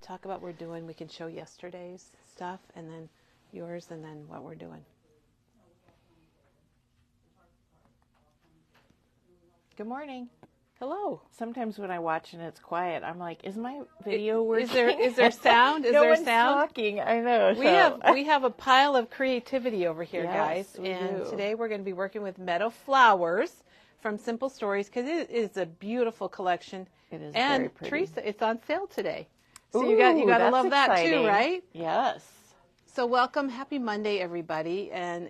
talk about what we're doing. We can show yesterday's stuff and then yours and then what we're doing. Good morning. Hello. Sometimes when I watch and it's quiet, I'm like, is my video working? Is there sound? Is no there one's sound? talking. I know. We have a pile of creativity over here, Yes, guys. we And do. today we're going to be working with Meadow flowers from Simple Stories because it is a beautiful collection. It is and very pretty. Teresa, it's on sale today. So Ooh, you got to that's love that exciting. too, right? Yes. So welcome, happy Monday, everybody. And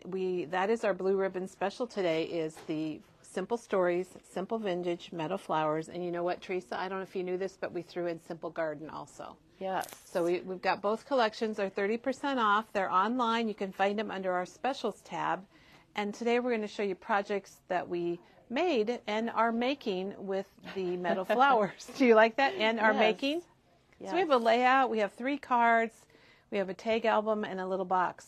that is our blue ribbon special today is the Simple Stories, Simple Vintage, Meadow Flowers. And you know what, Teresa? I don't know if you knew this, but we threw in Simple Garden also. Yes. So we've got both collections. They're 30% off. They're online. You can find them under our specials tab. And today we're going to show you projects that we made and are making with the Meadow flowers. Do you like that? And are making? Yes. So we have a layout. We have 3 cards. We have a tag album and a little box.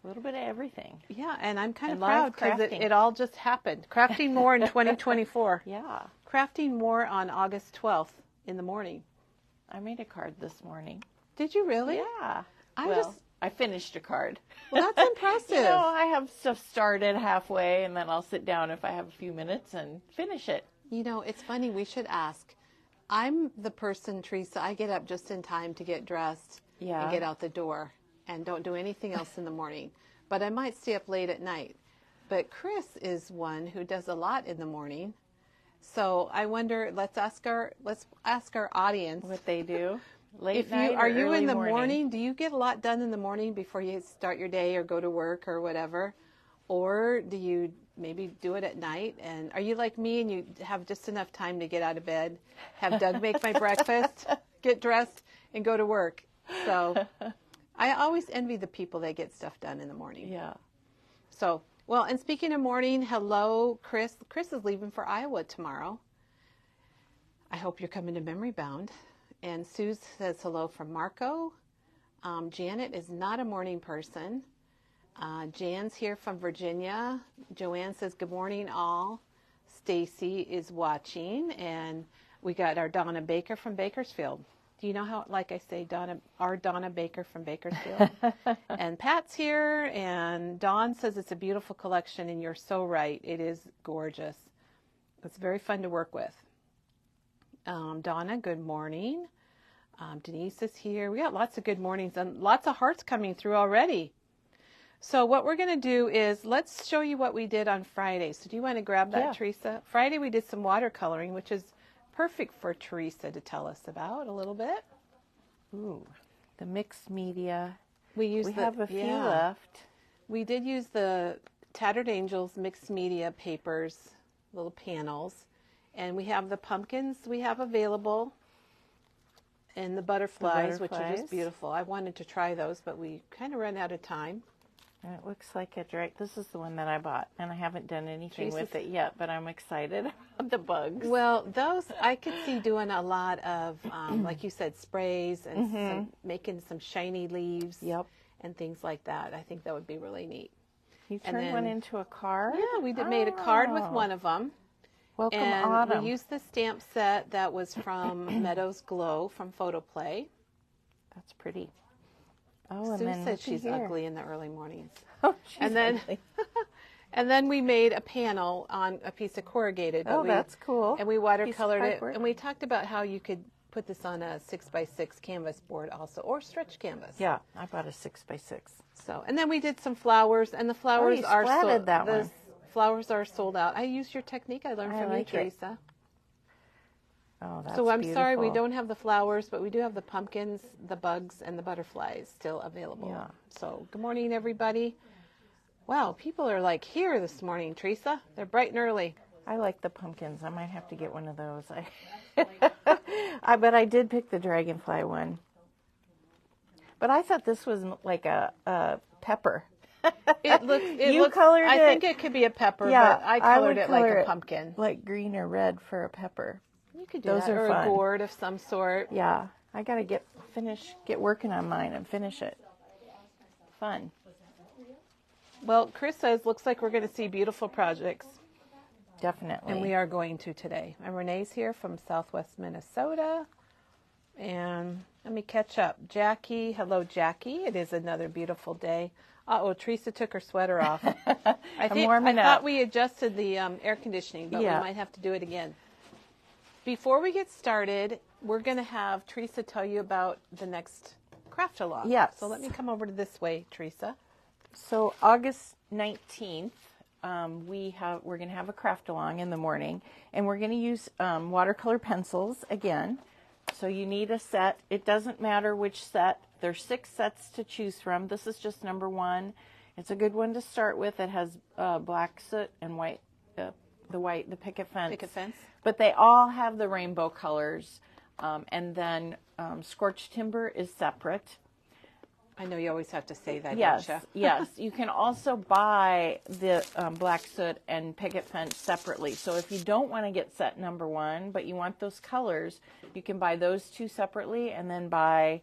A little bit of everything. Yeah, and I'm kind of live proud because crafting. it all just happened. Crafting more in 2024. Yeah. Crafting more on August 12th in the morning. I made a card this morning. Did you really? Yeah. I finished a card. Well, that's impressive. You know, I have stuff started halfway, and then I'll sit down if I have a few minutes and finish it. You know, it's funny. We should ask. I'm the person, Teresa, I get up just in time to get dressed and get out the door and don't do anything else in the morning. But I might stay up late at night. But Chris is one who does a lot in the morning. So I wonder, let's ask our audience What they do. Late if night you are or you early in the morning? Do you get a lot done in the morning before you start your day or go to work or whatever? Or do you maybe do it at night? And are you like me and you have just enough time to get out of bed, have Doug make my breakfast, get dressed, and go to work? So I always envy the people that get stuff done in the morning. Yeah. So, well, and speaking of morning, hello, Chris. Chris is leaving for Iowa tomorrow. I hope you're coming to Memory Bound. And Sue says hello from Marco. Janet is not a morning person. Jan's here from Virginia. Joanne says, good morning, all. Stacy is watching. And we got our Donna Baker from Bakersfield. Do you know how, like I say, our Donna Baker from Bakersfield? And Pat's here. And Dawn says it's a beautiful collection. And you're so right. It is gorgeous. It's very fun to work with. Donna, good morning. Denise is here. We got lots of good mornings and lots of hearts coming through already. So what we're going to do is let's show you what we did on Friday. So do you want to grab that, Teresa? Friday we did some watercoloring, which is perfect for Teresa to tell us about a little bit. Ooh, the mixed media. We have a few left. We did use the Tattered Angels mixed media papers, little panels. And we have the pumpkins we have available and the butterflies, which are just beautiful. I wanted to try those, but we kind of ran out of time. And it looks like this is the one that I bought, and I haven't done anything with it yet, but I'm excited about the bugs. Well, those I could see doing a lot of, like you said, sprays and making some shiny leaves and things like that. I think that would be really neat. You turned one into a card? Yeah, we made a card with one of them. Welcome, and Autumn. We used the stamp set that was from Meadow's Glow from Photoplay. That's pretty. Oh, Sue said she's ugly in the early mornings. Oh, she's and then, ugly. And then we made a panel on a piece of corrugated. That's cool. And we watercolored it. And we talked about how you could put this on a 6x6 canvas board also, or stretch canvas. Yeah, I bought a 6x6. So, and then we did some flowers, and the flowers are sold. The flowers are sold out. I used your technique I learned from you, Teresa. Oh, that's so I'm beautiful. sorry we don't have the flowers, but we do have the pumpkins, the bugs, and the butterflies still available. Yeah. So good morning, everybody. Wow, people are like here this morning, Teresa. They're bright and early. I like the pumpkins. I might have to get one of those. But I did pick the dragonfly one. But I thought this was like a pepper. It looks. Colored it. I think it could be a pepper, but I colored it like a pumpkin. Like green or red for a pepper. You could do that, or a gourd of some sort. Yeah, I gotta get working on mine and finish it. Fun. Well, Chris says, looks like we're going to see beautiful projects. Definitely. And we are going to today. And Renee's here from Southwest Minnesota. And I'm me catch up. Jackie, hello, Jackie. It is another beautiful day. Uh-oh, Teresa took her sweater off. I thought we adjusted the air conditioning, but we might have to do it again. Before we get started, we're going to have Teresa tell you about the next craft along. Yes. So let me come over to this way, Teresa. So August 19th, we're going to have a craft along in the morning, and we're going to use watercolor pencils again. So you need a set. It doesn't matter which set. There's 6 sets to choose from. This is just number 1. It's a good one to start with. It has black soot and white, the picket fence. Picket fence. But they all have the rainbow colors. And then scorched timber is separate. I know you always have to say that, Yes, don't you? yes. You can also buy the black soot and picket fence separately. So if you don't want to get set number 1, but you want those colors, you can buy those 2 separately and then buy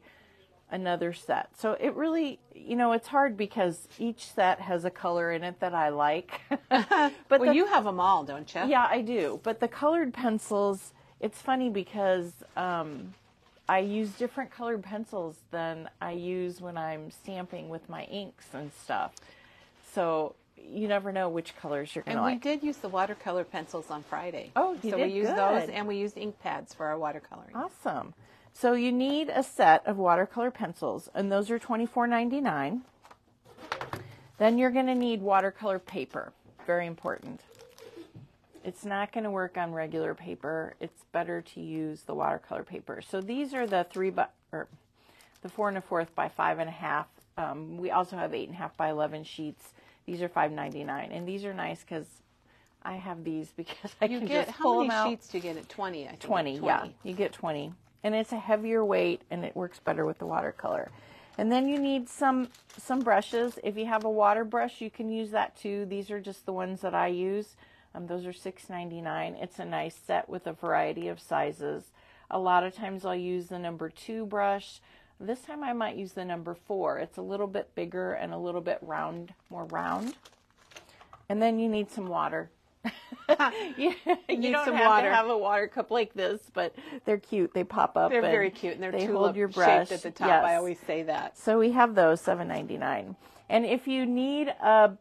another set. So it really, it's hard because each set has a color in it that I like. But you have them all, don't you? Yeah, I do. But the colored pencils, it's funny because I use different colored pencils than I use when I'm stamping with my inks and stuff. So you never know which colors you're going to like. And we did use the watercolor pencils on Friday. Oh, you So did? we used Good. those, and we used ink pads for our watercoloring. Awesome. So you need a set of watercolor pencils, and those are $24.99. Then you're going to need watercolor paper. Very important. It's not going to work on regular paper. It's better to use the watercolor paper. So these are the 4 1/4 by 5 1/2. We also have 8 1/2 by 11 sheets. These are $5.99, and these are nice because I have these because I can just pull them out. How many sheets do you get at 20? I think 20, yeah. You get 20, and it's a heavier weight, and it works better with the watercolor. And then you need some brushes. If you have a water brush, you can use that too. These are just the ones that I use. Those are $6.99. It's a nice set with a variety of sizes. A lot of times I'll use the number 2 brush. This time I might use the number 4. It's a little bit bigger and a little bit more round. And then you need some water. you don't have to have a water cup like this, but they're cute. They pop up. They're very cute, and they're they tulip hold your brush shaped at the top. Yes. I always say that. So we have those, $7.99. And if you need a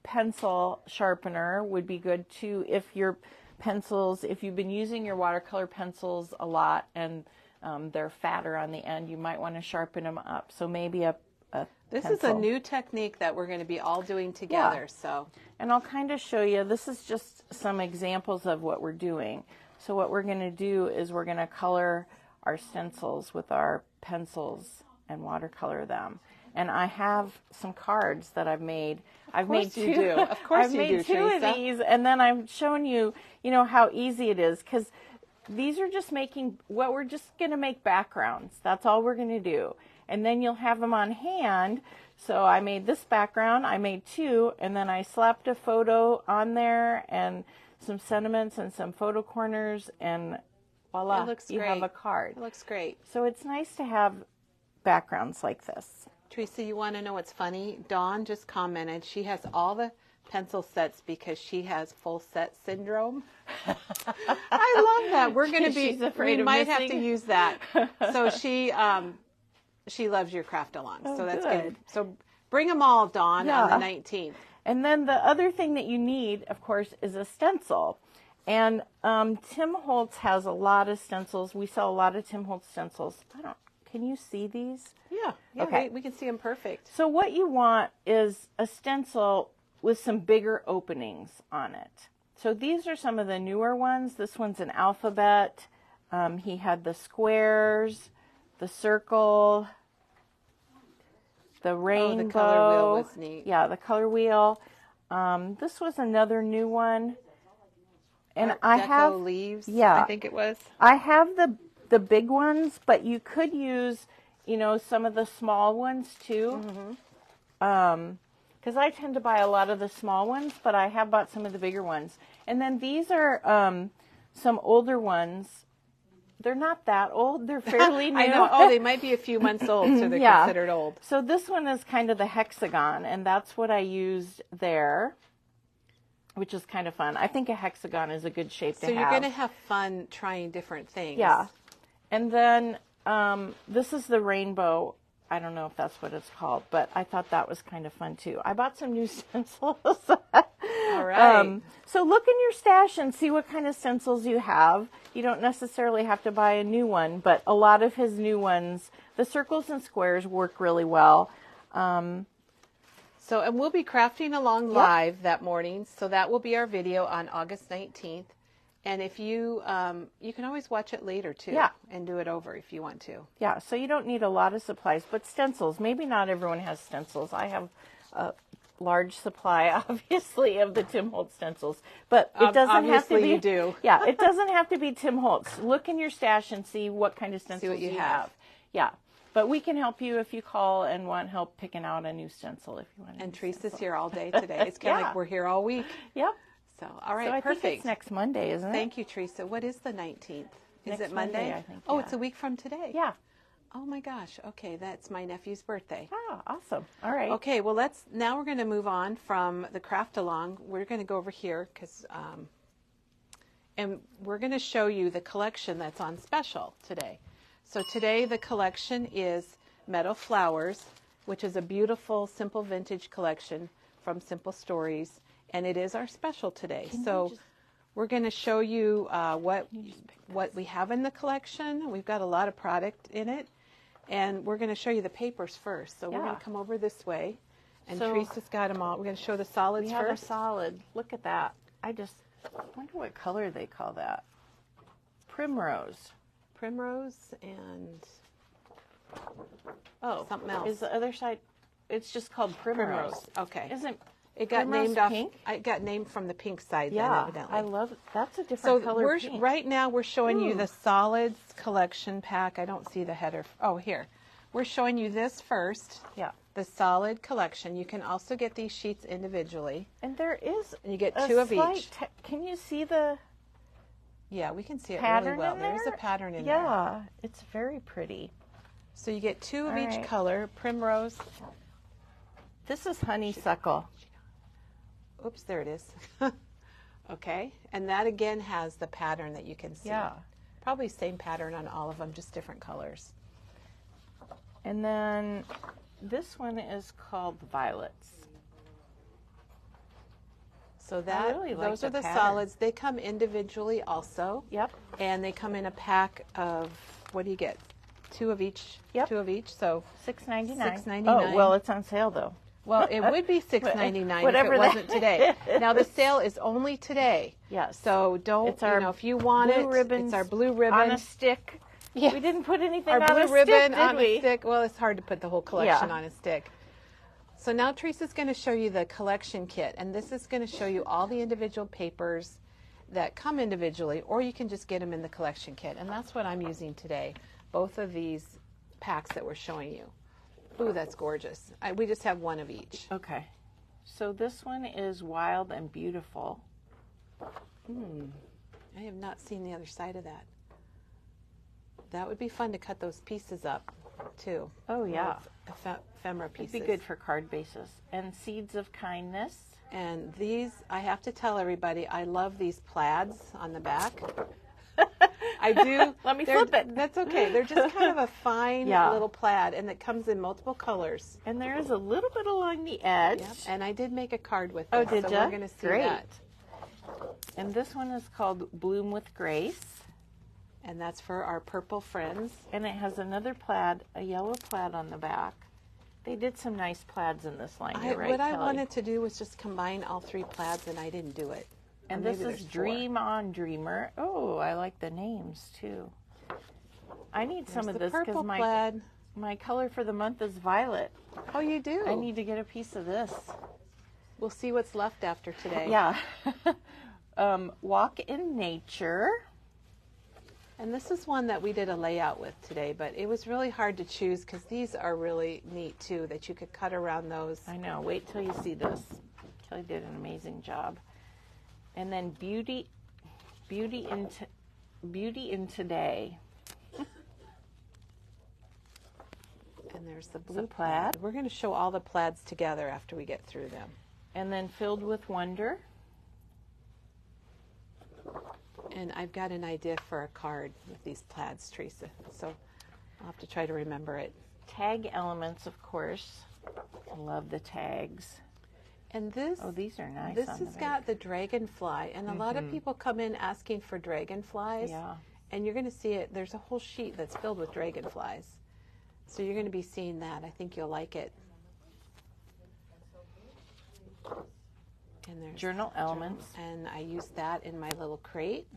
pencil sharpener, would be good too. If you've been using your watercolor pencils a lot and they're fatter on the end, you might want to sharpen them up. So maybe This pencil. is a new technique that we're going to be all doing together. Yeah. So, and I'll kind of show you. This is just some examples of what we're doing. So what we're going to do is we're going to color our stencils with our pencils and watercolor them. And I have some cards that I've made. I've made 2. You do. Of course I've you made do, 2 Teresa. of these, and then I'm showing you, how easy it is, because these are just we're just going to make backgrounds. That's all we're going to do. And then you'll have them on hand. So I made this background. I made 2, and then I slapped a photo on there and some sentiments and some photo corners, and voila, you have a card. It looks great. So it's nice to have backgrounds like this. Teresa, you want to know what's funny? Dawn just commented she has all the pencil sets because she has full set syndrome. I love that. We're going to be. She's afraid we of might missing. have to use that. So she loves your craft along. Oh, so that's good. So bring them all, Dawn, Yeah. on the 19th. And then the other thing that you need, of course, is a stencil. And Tim Holtz has a lot of stencils. We sell a lot of Tim Holtz stencils. Can you see these? Yeah. Okay. We can see them perfect. So what you want is a stencil with some bigger openings on it. So these are some of the newer ones. This one's an alphabet. He had the squares, the circle, the rainbow. Oh, the color wheel was neat. Yeah, the color wheel. This was another new one. And I have leaves. Yeah. I think it was. I have the big ones, but you could use, some of the small ones too. Because I tend to buy a lot of the small ones, but I have bought some of the bigger ones. And then these are some older ones. They're not that old. They're fairly new. I know. Oh, they might be a few months old, so they're considered old. So this one is kind of the hexagon, and that's what I used there, which is kind of fun. I think a hexagon is a good shape to have. So you're going to have fun trying different things. Yeah. And then This is the rainbow. I don't know if that's what it's called, but I thought that was kind of fun too. I bought some new stencils. All right. So look in your stash and see what kind of stencils you have. You don't necessarily have to buy a new one, but a lot of his new ones, the circles and squares, work really well. And we'll be crafting along live that morning. So that will be our video on August 19th. And if you can always watch it later too. Yeah. And do it over if you want to. Yeah, so you don't need a lot of supplies, but stencils. Maybe not everyone has stencils. I have a large supply, obviously, of the Tim Holtz stencils, but it doesn't have to be. You do. Yeah, it doesn't have to be Tim Holtz. Look in your stash and see what kind of stencils what you have. Yeah, but we can help you if you call and want help picking out a new stencil if you want. And Teresa's here all day today. It's kind of like we're here all week. Yep. So, all right, so I perfect. think it's next Monday, isn't it? Thank you, Teresa. What is the 19th? Is Next it Monday? I think. Oh, yeah. it's a week from today. Yeah. Oh my gosh. Okay, that's my nephew's birthday. Oh, awesome. All right. Okay, well now we're going to move on from the craft along. We're going to go over here and we're going to show you the collection that's on special today. So today the collection is Meadow Flowers, which is a beautiful, simple vintage collection from Simple Stories, and it is our special today. We're going to show you what we have in the collection. We've got a lot of product in it, and we're going to show you the papers first. So we're going to come over this way, and Teresa's got them all. We're going to show the solids we first. have a solid. Look at that. I just wonder what color they call that. Primrose. Primrose and something else. Is the other side? It's just called Primrose. Okay. Isn't it got Primrose named off? pink? It got named from the pink side. Yeah, then, evidently. I love it. That's a different color. So right now we're showing you the solids collection pack. I don't see the header. Oh, here. We're showing you this first. Yeah. The solid collection. You can also get these sheets individually. And there is. And you get two of each. Can you see the? Yeah, we can see it pattern really well. in there? There's a pattern in there. Yeah, it's very pretty. So you get two of All each right. color. Primrose. This is honeysuckle. Oops, there it is. Okay, and that again has the pattern that you can see. Yeah. Probably same pattern on all of them, just different colors. And then this one is called Violets. So that really like those are the the pattern. solids. They come individually also. Yep. And they come in a pack of, what do you get? Two of each. Yep. Two of each. So $6.99. $6.99. Oh, well, it's on sale though. well, it would be $6.99 if Whatever it that wasn't today. Now the sale is only today. Yes. So don't, It's our if you want blue it, ribbons it's our blue ribbon. on a stick. Yeah. We didn't put anything Our on blue a ribbon stick, on did we? a stick. Well, it's hard to put the whole collection Yeah. on a stick. So now Teresa's going to show you the collection kit, and this is going to show you all the individual papers that come individually, or you can just get them in the collection kit, and that's what I'm using today, both of these packs that we're showing you. Ooh, that's gorgeous. We just have one of each. Okay. So this one is Wild and Beautiful. I have not seen the other side of that. That would be fun to cut those pieces up, too. Oh, yeah. Ephemera pieces. It'd be good for card bases. And Seeds of Kindness. And these, I have to tell everybody, I love these plaids on the back. I do. Let me flip it. That's okay. They're just kind of a fine Yeah. little plaid, and it comes in multiple colors. And there is a little bit along the edge. Yep. And I did make a card with Oh, this, did so ya? we're going to see Great. that. And this one is called Bloom with Grace. And that's for our purple friends. And it has another plaid, a yellow plaid on the back. They did some nice plaids in this line. You're right, What I Kelly. wanted to do was just combine all three plaids, and I didn't do it. And Or this maybe is there's four. Dream on Dreamer. Oh, I like the names too. I need some There's of the this purple because plaid. my color for the month is violet. Oh, you do? I need to get a piece of this. We'll see what's left after today. Yeah. Walk in Nature. And this is one that we did a layout with today, but it was really hard to choose because these are really neat too, that you could cut around those. I know. Wait till you see this. Kelly did an amazing job. And then Beauty in Today. And there's the a blue plaid. plaid. We're going to show all the plaids together after we get through them. And then Filled with Wonder. And I've got an idea for a card with these plaids, Teresa. So I'll have to try to remember it. Tag elements, of course. I love the tags. And this, oh, these are nice. This has got the dragonfly, and a lot of people come in asking for dragonflies. Yeah. And you're going to see it. There's a whole sheet that's filled with dragonflies. So you're going to be seeing that. I think you'll like it. And there's journal elements. And I use that in my little crate.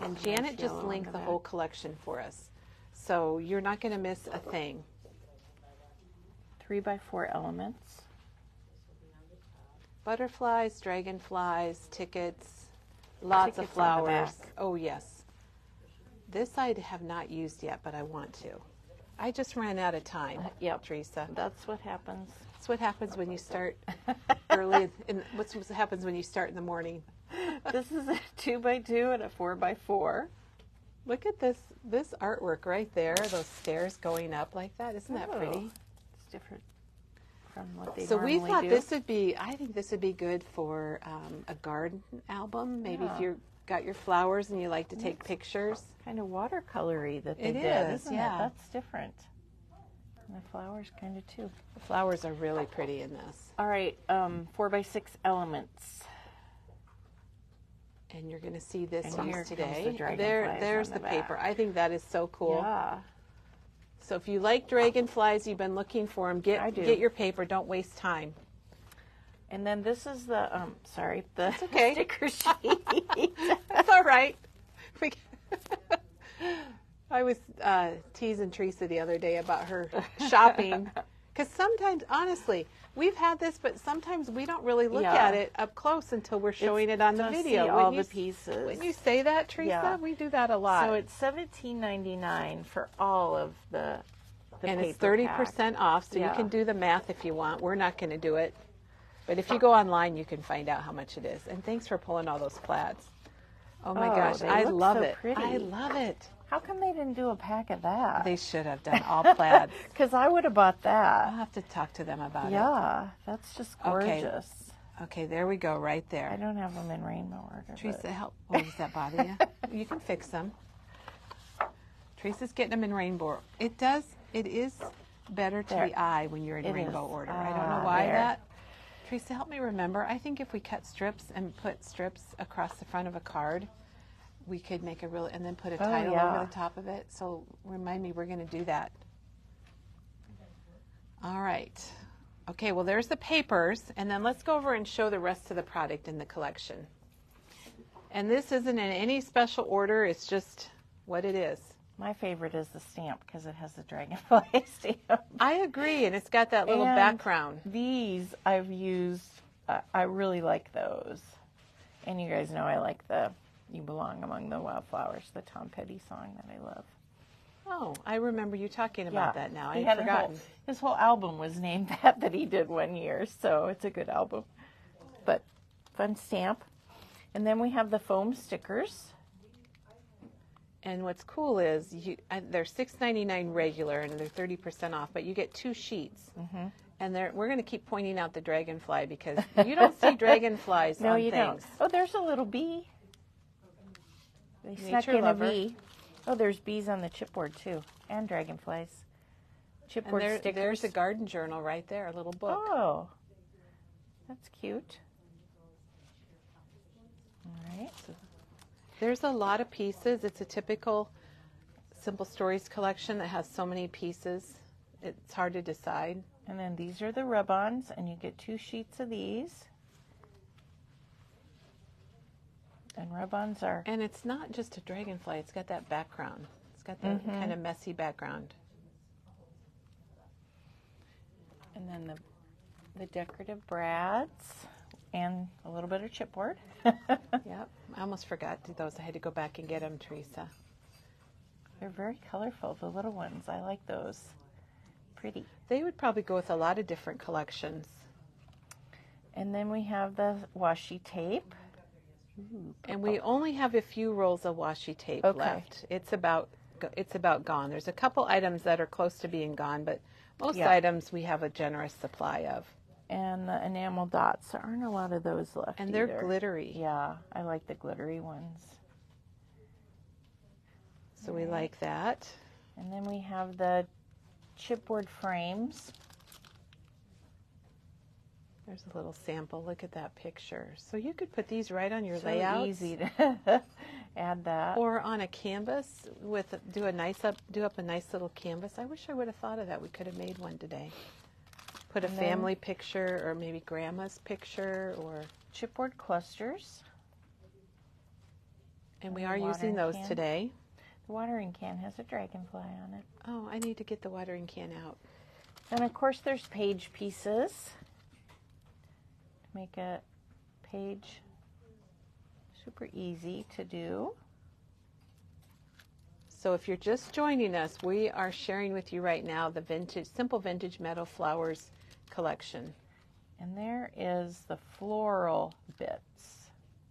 And Janet just linked the whole collection for us. So you're not going to miss a thing. 3x4 elements. Butterflies, dragonflies, tickets, lots of flowers. Oh, yes. This I have not used yet, but I want to. I just ran out of time, Teresa. That's what happens. That's what happens when you start early. What happens when you start in the morning. This is a 2x2 and a 4x4. Look at this artwork right there. Those stairs going up like that. Isn't that pretty? It's different from what they so normally we thought do. I think this would be good for a garden album. Maybe if you've got your flowers and you like to take pictures. Kind of watercolory that they did, isn't it? That's different. And the flowers kind of too. The flowers are really pretty in this. All right, 4x6 elements. And you're going to see this and used today. There's the paper. I think that is so cool. Yeah. So if you like dragonflies, you've been looking for them, get your paper. Don't waste time. And then this is the It's okay. sticker sheet. That's all right. I was teasing Teresa the other day about her shopping. Because sometimes, honestly, we've had this, but sometimes we don't really look at it up close until we're showing it on the video. See all the pieces. When you say that, Teresa, we do that a lot. So it's $17.99 for all of the and paper it's 30% off, so you can do the math if you want. We're not going to do it. But if you go online, you can find out how much it is. And thanks for pulling all those plaids. Oh my gosh, I love it. Pretty. I love it. How come they didn't do a pack of that? They should have done all plaids. Because I would have bought that. I'll have to talk to them about it. Yeah, that's just gorgeous. Okay, there we go, right there. I don't have them in rainbow order. Teresa, help. Oh, does that bother you? You can fix them. Teresa's getting them in rainbow. It is better to the eye when you're in rainbow order. I don't know why that. Teresa, help me remember. I think if we cut strips and put strips across the front of a card, we could make and then put a title over the top of it. So remind me, we're going to do that. All right. Okay, well, there's the papers. And then let's go over and show the rest of the product in the collection. And this isn't in any special order. It's just what it is. My favorite is the stamp because it has the dragonfly stamp. I agree, and it's got that little background. These I've used. I really like those. And you guys know I like the You Belong Among the Wildflowers, the Tom Petty song that I love. Oh, I remember you talking about that now. I had had forgotten. His whole album was named that he did one year, so it's a good album. But fun stamp. And then we have the foam stickers. And what's cool is they're $6.99 regular, and they're 30% off, but you get 2 sheets. Mm-hmm. And we're going to keep pointing out the dragonfly because you don't see dragonflies on things. Don't. Oh, there's a little bee. They snuck in a bee. Oh, there's bees on the chipboard too, and dragonflies. Chipboard stickers. There's a garden journal right there, a little book. Oh, that's cute. All right. There's a lot of pieces. It's a typical Simple Stories collection that has so many pieces. It's hard to decide. And then these are the rub-ons, and you get 2 sheets of these. And rub-ons are... And it's not just a dragonfly. It's got that background. It's got that kind of messy background. And then the decorative brads and a little bit of chipboard. Yep. I almost forgot those. I had to go back and get them, Teresa. They're very colorful, the little ones. I like those. Pretty. They would probably go with a lot of different collections. And then we have the washi tape. Ooh, and we only have a few rolls of washi tape left. It's about gone. There's a couple items that are close to being gone, but most items we have a generous supply of. And the enamel dots. There aren't a lot of those left. And they're glittery. Yeah, I like the glittery ones. So we like that. And then we have the chipboard frames. There's a little sample. Look at that picture. So you could put these right on your So layouts. easy to add that. Or on a canvas with do up a nice little canvas. I wish I would have thought of that. We could have made one today. Put a family picture or maybe grandma's picture or chipboard clusters. And we are using those today. The watering can has a dragonfly on it. Oh, I need to get the watering can out. And of course there's page pieces. Make a page super easy to do. So if you're just joining us, we are sharing with you right now the Simple Vintage Meadow Flowers collection. And there is the floral bits.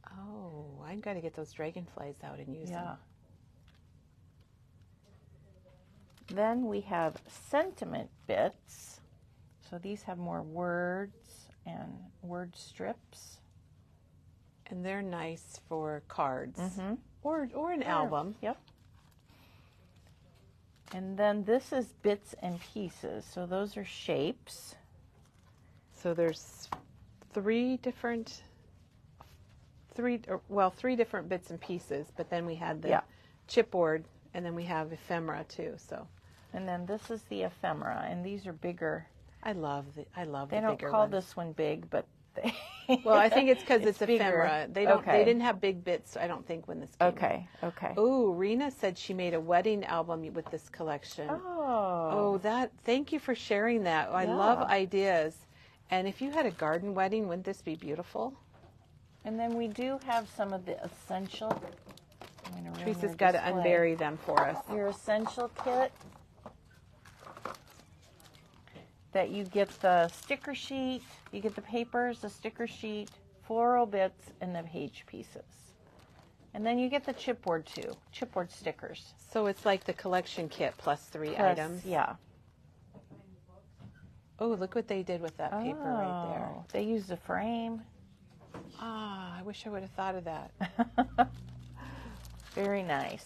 Oh, I've got to get those dragonflies out and use them. Then we have sentiment bits. So these have more words and word strips. And they're nice for cards or an album. Yep. And then this is bits and pieces. So those are shapes. So there's three different bits and pieces, but then we had the chipboard and then we have ephemera too. So. And then this is the ephemera, and these are bigger. I love the bigger ones. They don't call this one big, but they well, I think it's because it's bigger. ephemera. They didn't have big bits, I don't think, when this came Okay. Oh, Rena said she made a wedding album with this collection. Oh, thank you for sharing that. I love ideas. And if you had a garden wedding, wouldn't this be beautiful? And then we do have some of the essential. Teresa's got to unbury them for us. Your essential kit. That you get the sticker sheet, you get the papers, the sticker sheet, floral bits, and the page pieces. And then you get the chipboard too, chipboard stickers. So it's like the collection kit plus 3 items? Yeah. Oh, look what they did with that paper right there. They used a frame. I wish I would have thought of that. Very nice.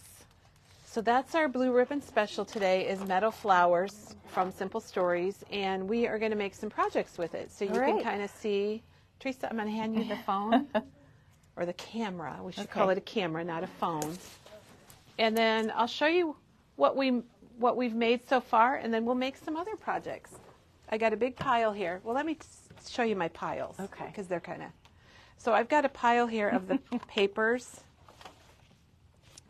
So that's our Blue Ribbon Special today is Meadow Flowers from Simple Stories, and we are going to make some projects with it. So you can kind of see. Teresa, I'm going to hand you the phone, or the camera. We should call it a camera, not a phone. And then I'll show you what we've made so far, and then we'll make some other projects. I got a big pile here. Well, let me show you my piles. Okay. Because they're kind of. So I've got a pile here of the papers.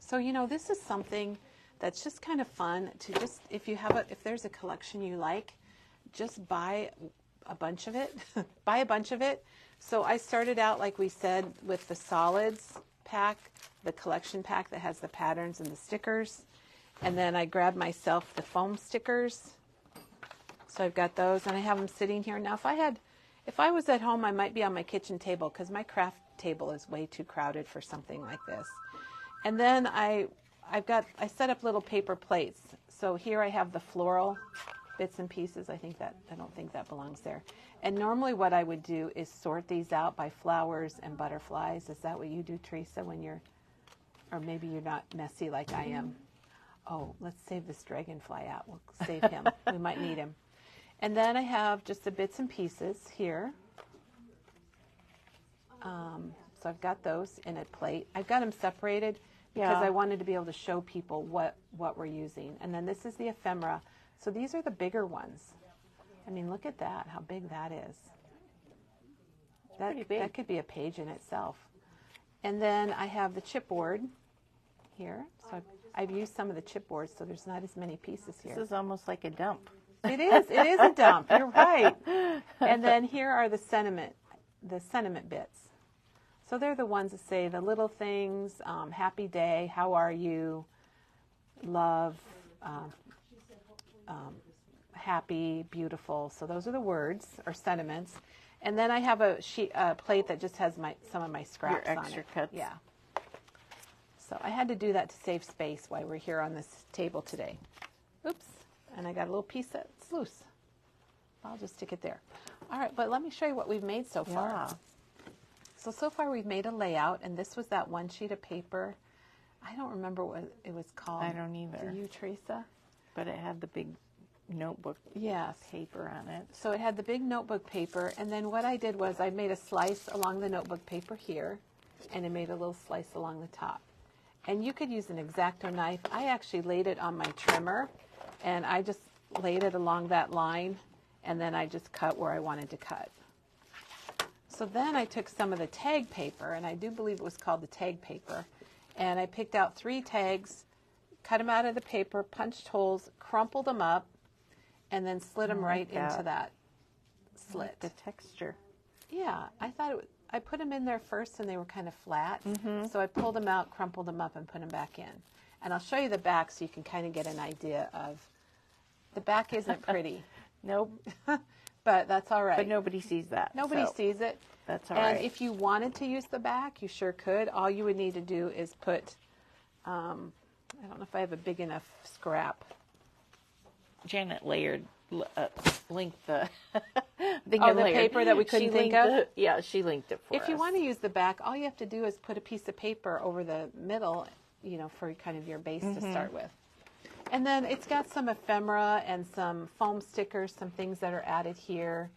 So, this is something that's just kind of fun to just, if there's a collection you like, just buy a bunch of it. Buy a bunch of it. So I started out, like we said, with the solids pack, the collection pack that has the patterns and the stickers. And then I grabbed myself the foam stickers. So I've got those, and I have them sitting here. Now, if I was at home, I might be on my kitchen table because my craft table is way too crowded for something like this. And then I set up little paper plates. So here I have the floral bits and pieces. I don't think that belongs there. And normally what I would do is sort these out by flowers and butterflies. Is that what you do, Teresa, or maybe you're not messy like I am? Oh, let's save this dragonfly out. We'll save him. We might need him. And then I have just the bits and pieces here. So I've got those in a plate. I've got them separated because I wanted to be able to show people what we're using. And then this is the ephemera. So these are the bigger ones. I mean, look at that, how big that is. That could be a page in itself. And then I have the chipboard here. So I've used some of the chipboards, so there's not as many pieces here. This is almost like a dump. It is a dump. You're right. And then here are the sentiment bits. So they're the ones that say the little things, happy day, how are you, love, happy, beautiful. So those are the words or sentiments. And then I have a plate that just has some of my scraps on it. Your extra cuts. Yeah. So I had to do that to save space while we're here on this table today. Oops. And I got a little piece that's loose. I'll just stick it there. All right, but let me show you what we've made so far. Yeah. So far we've made a layout, and this was that one sheet of paper. I don't remember what it was called. I don't either. Do you, Teresa? But it had the big notebook paper on it. So it had the big notebook paper, and then what I did was I made a slice along the notebook paper here, and I made a little slice along the top. And you could use an X-Acto knife. I actually laid it on my trimmer, and I just laid it along that line, and then I just cut where I wanted to cut. So then I took some of the tag paper, and I do believe it was called the tag paper, and I picked out 3 tags, cut them out of the paper, punched holes, crumpled them up, and then slid them right into that slit. Like the texture. Yeah, I thought I put them in there first, and they were kind of flat. So I pulled them out, crumpled them up, and put them back in. And I'll show you the back so you can kind of get an idea of. The back isn't pretty. Nope. But that's all right. But nobody sees that. Nobody sees it. That's all right. And if you wanted to use the back, you sure could. All you would need to do is put, I don't know if I have a big enough scrap. Janet linked the the paper that we couldn't think of? She linked it for us. If you want to use the back, all you have to do is put a piece of paper over the middle, for kind of your base to start with. And then it's got some ephemera and some foam stickers, some things that are added here.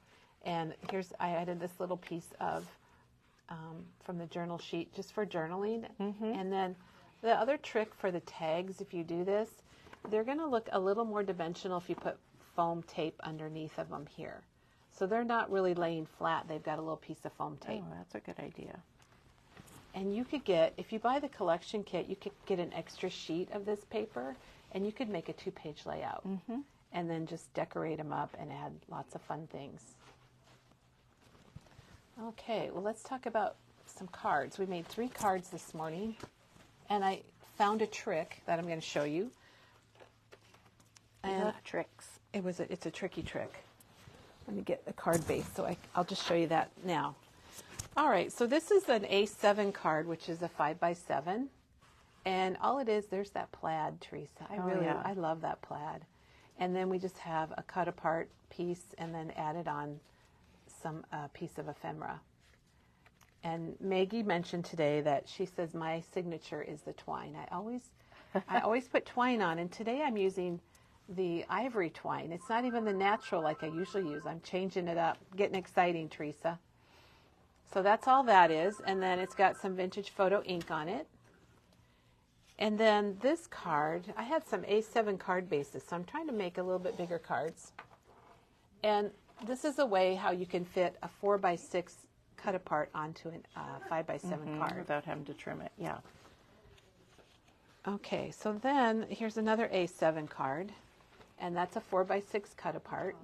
And I added this little piece of, from the journal sheet just for journaling. And then the other trick for the tags, if you do this, they're going to look a little more dimensional if you put foam tape underneath of them here. So they're not really laying flat. They've got a little piece of foam tape. Oh, that's a good idea. And you could get, if you buy the collection kit, you could get an extra sheet of this paper, and you could make a 2-page layout. And then just decorate them up and add lots of fun things. Okay, well, let's talk about some cards. We made 3 cards this morning, and I found a trick that I'm going to show you. I love tricks. It's a tricky trick. Let me get a card base, so I'll just show you that now. All right, so this is an A7 card, which is a 5x7. And all it is, there's that plaid, Teresa. I love that plaid. And then we just have a cut apart piece and then added on some piece of ephemera. And Maggie mentioned today that she says my signature is the twine. I always put twine on, and today I'm using the ivory twine. It's not even the natural like I usually use. I'm changing it up, getting exciting, Teresa. So that's all that is. And then it's got some vintage photo ink on it. And then this card, I had some A7 card bases, so I'm trying to make a little bit bigger cards. And this is a way how you can fit a 4x6 cut apart onto a 5x7 card. Without having to trim it, yeah. Okay, so then here's another A7 card, and that's a 4x6 cut apart.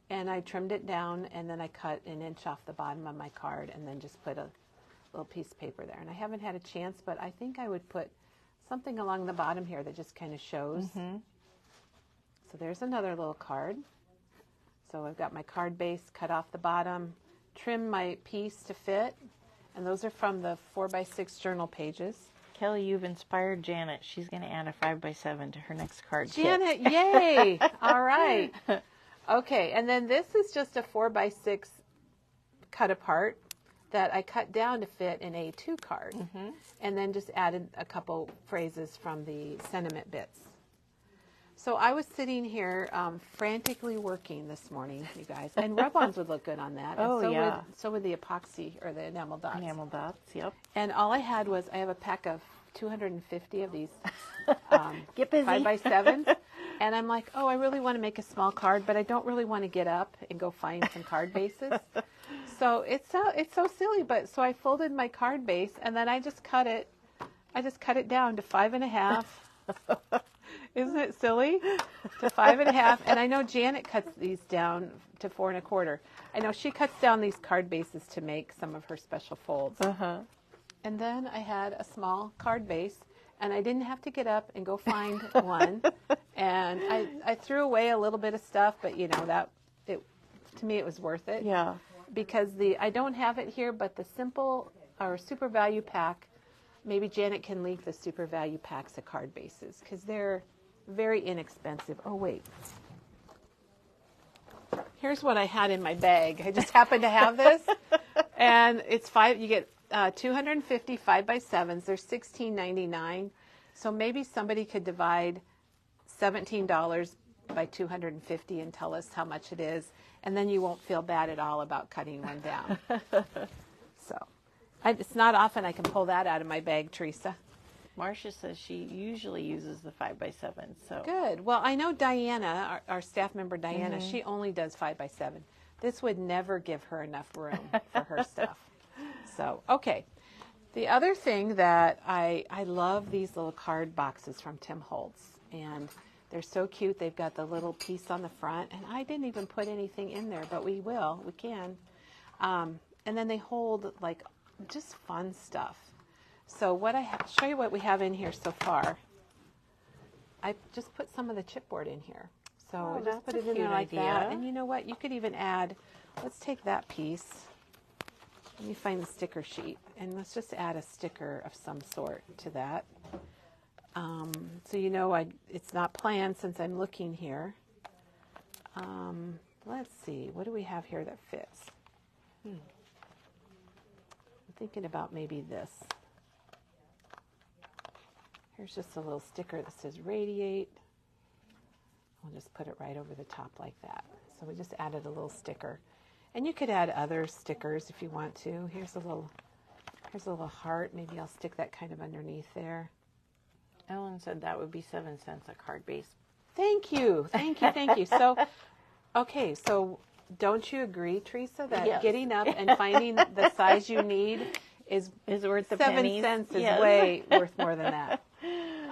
And I trimmed it down, and then I cut 1 inch off the bottom of my card, and then just put a little piece of paper there. And I haven't had a chance, but I think I would put something along the bottom here that just kind of shows. So there's another little card. So I've got my card base, cut off the bottom, trim my piece to fit, and those are from the 4x6 journal pages. Kelly, you've inspired Janet. She's going to add a 5x7 to her next card Janet, kit. yay! All right. Okay, and then this is just a 4x6 cut apart that I cut down to fit an A2 card, and then just added a couple phrases from the sentiment bits. So I was sitting here frantically working this morning, you guys, and rub-ons would look good on that. Oh, and so would the epoxy or the enamel dots. Enamel dots, yep. And all I had was, I have a pack of 250 of these Get busy. 5x7s. And I'm like, oh, I really want to make a small card, but I don't really want to get up and go find some card bases. So it's so silly, but so I folded my card base, and then I just cut it down to 5.5. Isn't it silly? To 5.5. And I know Janet cuts these down to 4.25. I know she cuts down these card bases to make some of her special folds. And then I had a small card base, and I didn't have to get up and go find one. And I threw away a little bit of stuff, but to me it was worth it. Yeah. Because I don't have it here, but the simple or super value pack, maybe Janet can link the super value packs of card bases because they're very inexpensive. Oh, wait. Here's what I had in my bag. I just happened to have this. And it's you get 250 5x7s. They're $16.99. So maybe somebody could divide $17 by 250 and tell us how much it is, and then you won't feel bad at all about cutting one down. So it's not often I can pull that out of my bag, Teresa. Marcia says she usually uses the 5x7. So Good. Well, I know Diana, our staff member Diana, she only does 5x7. This would never give her enough room for her stuff. So, okay. The other thing that I love these little card boxes from Tim Holtz, and they're so cute. They've got the little piece on the front, and I didn't even put anything in there, but we can. And then they hold like just fun stuff. So show you what we have in here so far. I just put some of the chipboard in here. So I just put it in there like that. And you know what? You could even add, let's take that piece. Let me find the sticker sheet. And let's just add a sticker of some sort to that. So you know it's not planned since I'm looking here. Let's see. What do we have here that fits? I'm thinking about maybe this. Here's just a little sticker that says radiate. We'll just put it right over the top like that. So we just added a little sticker. And you could add other stickers if you want to. Here's a little heart. Maybe I'll stick that kind of underneath there. Ellen said that would be 7 cents a card base. Thank you. Thank you. Thank you. So, okay. So don't you agree, Teresa, that getting up and finding the size you need is worth the 7 pennies? cents is way worth more than that.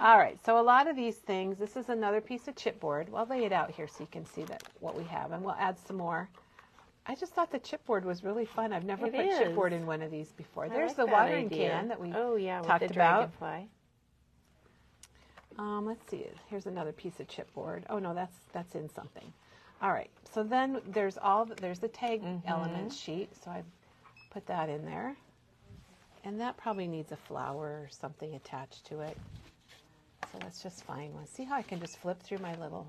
All right, so a lot of these things, this is another piece of chipboard. I'll lay it out here so you can see what we have, and we'll add some more. I just thought the chipboard was really fun. I've never put chipboard in one of these before. There's the watering can that we talked about. Dragonfly. Let's see. Here's another piece of chipboard. Oh no, that's in something. All right. So then there's the tag elements sheet. So I put that in there, and that probably needs a flower or something attached to it. So let's just find one. See how I can just flip through my little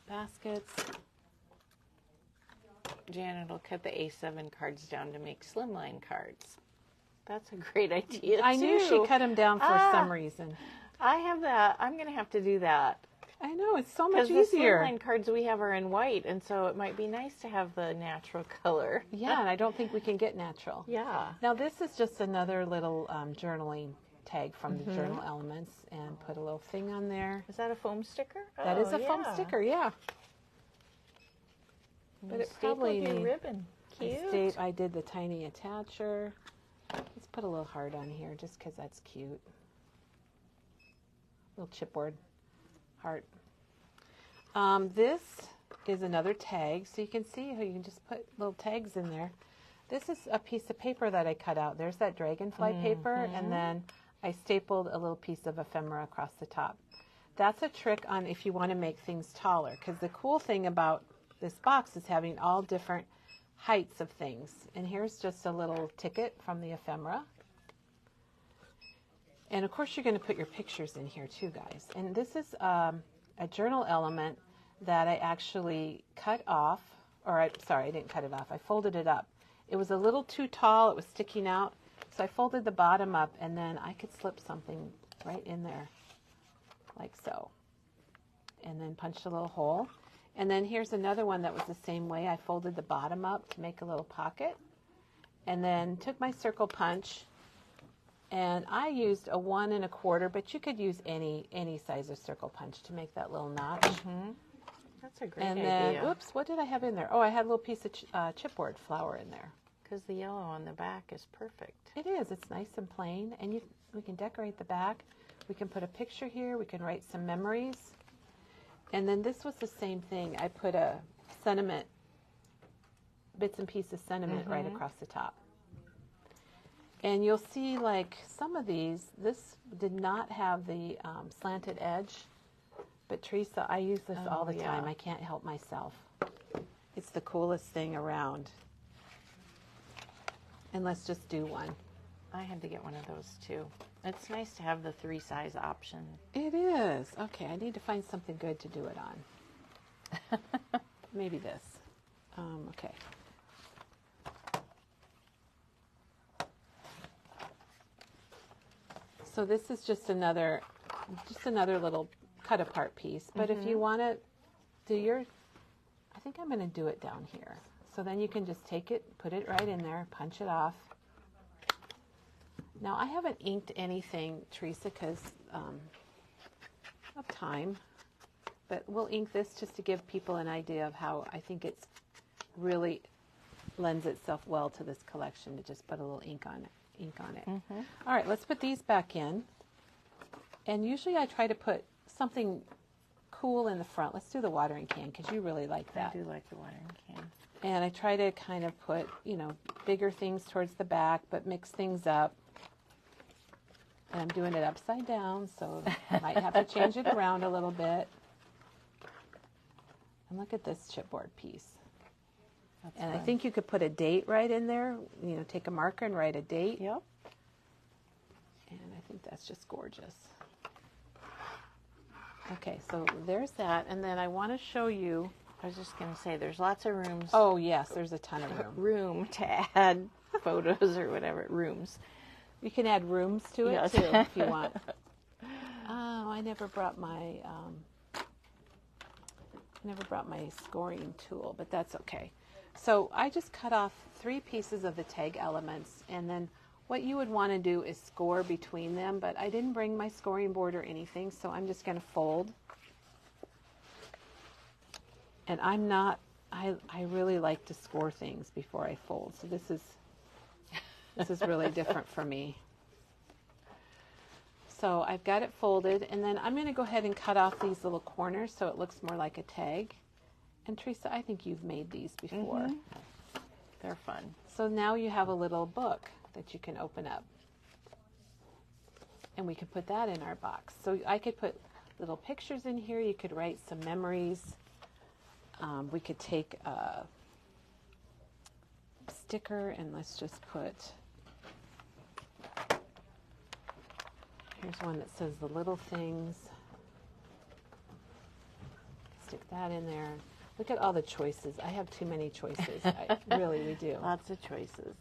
baskets. Janet will cut the A7 cards down to make slimline cards. That's a great idea, I knew she cut them down for some reason. I have that. I'm going to have to do that. I know, it's so much Because the easier. slimline cards we have are in white, and so it might be nice to have the natural color. Yeah, and I don't think we can get natural. Yeah. Now this is just another little journaling tag from the journal elements, and put a little thing on there. Is that a foam sticker? That is a foam sticker, yeah. But it probably needs ribbon. Cute. I did the tiny attacher. Let's put a little heart on here just because that's cute. Little chipboard heart. This is another tag, so you can see how you can just put little tags in there. This is a piece of paper that I cut out. There's that dragonfly paper, and then I stapled a little piece of ephemera across the top. That's a trick on if you want to make things taller, because the cool thing about this box is having all different heights of things. And here's just a little ticket from the ephemera. And of course you're going to put your pictures in here too, guys. And this is a journal element that I actually cut off, sorry, I didn't cut it off. I folded it up. It was a little too tall. It was sticking out. So I folded the bottom up, and then I could slip something right in there, like so. And then punched a little hole. And then here's another one that was the same way. I folded the bottom up to make a little pocket, and then took my circle punch, and I used a 1 1/4, but you could use any size of circle punch to make that little notch. That's a great idea. idea. Then, oops, what did I have in there? Oh, I had a little piece of chipboard flower in there. Because the yellow on the back is perfect. It is. It's nice and plain, and we can decorate the back. We can put a picture here. We can write some memories. And then this was the same thing. I put a sentiment, bits and pieces sentiment right across the top. And you'll see, like, some of these, this did not have the slanted edge. But Teresa, I use this all the time. I can't help myself. It's the coolest thing around. And let's just do one. I had to get one of those too. It's nice to have the 3-size option. It is. Okay, I need to find something good to do it on. Maybe this. Okay. So this is just another little cut apart piece. But if you want to I think I'm going to do it down here. So then you can just take it, put it right in there, punch it off. Now I haven't inked anything, Teresa, because of time, but we'll ink this just to give people an idea of how I think it's really lends itself well to this collection to just put a little ink on it. Mm-hmm. All right, let's put these back in. And usually I try to put something cool in the front. Let's do the watering can because you really like that. I do like the watering can. And I try to kind of put, bigger things towards the back, but mix things up. And I'm doing it upside down, so I might have to change it around a little bit. And look at this chipboard piece. That's fun. I think you could put a date right in there, take a marker and write a date. Yep. And I think that's just gorgeous. Okay, so there's that. And then I want to show you. I was just going to say, there's lots of rooms. Oh, yes, there's a ton of room. Room to add photos or whatever. Rooms. You can add rooms to it, yes. too, if you want. Oh, I never brought my scoring tool, but that's okay. So I just cut off 3 pieces of the tag elements, and then what you would want to do is score between them, but I didn't bring my scoring board or anything, so I'm just going to fold. And I really like to score things before I fold, so this is really different for me. So I've got it folded, and then I'm going to go ahead and cut off these little corners so it looks more like a tag. And Teresa, I think you've made these before. Mm-hmm. They're fun. So now you have a little book that you can open up. And we could put that in our box. So I could put little pictures in here. You could write some memories. We could take a sticker and let's just put, here's one that says the little things. Stick that in there. Look at all the choices. I have too many choices. We do. Lots of choices.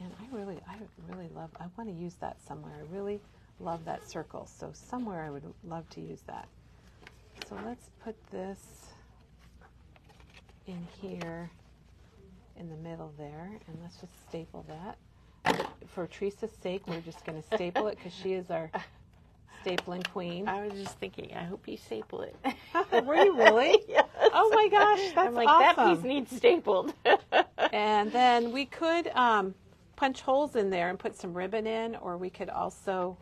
And I really love, I want to use that somewhere. I really love that circle. So somewhere I would love to use that. So let's put this in here in the middle there. And let's just staple that. For Teresa's sake, we're just going to staple it because she is our stapling queen. I was just thinking, I hope you staple it. Were you really? Yes. Oh my gosh, that's I'm like, awesome. that piece needs stapled. And then we could punch holes in there and put some ribbon in, or we could also,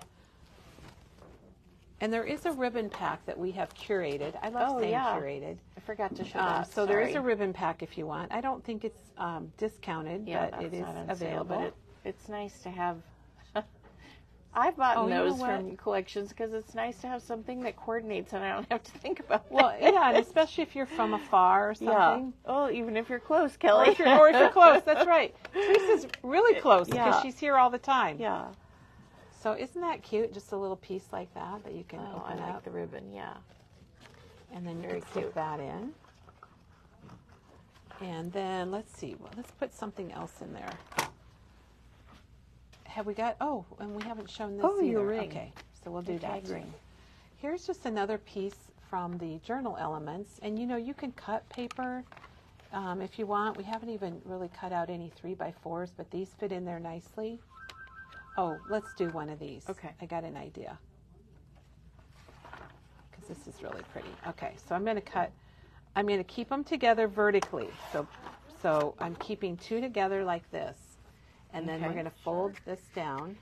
and there is a ribbon pack that we have curated. I love saying curated. I forgot to show that. So there is a ribbon pack if you want. I don't think it's discounted, but it is available. But it's nice to have. I've bought those from collections because it's nice to have something that coordinates and I don't have to think about it. Well, yeah, and especially if you're from afar or something. Yeah. Oh, even if you're close, Kelly. Or if you're close, that's right. Teresa's really close because she's here all the time. Yeah. So isn't that cute? Just a little piece like that you can open up. I like the ribbon, yeah. And then you can stick that in. And then let's see. Well, let's put something else in there. Have we got? Oh, and we haven't shown this either. Your ring. Okay, so we'll do that ring. Here's just another piece from the journal elements, and you can cut paper if you want. We haven't even really cut out any 3x4s, but these fit in there nicely. Oh, let's do one of these. Okay. I got an idea because this is really pretty. Okay, so I'm going to cut. I'm going to keep them together vertically. So I'm keeping 2 together like this. And then we're going to fold this down.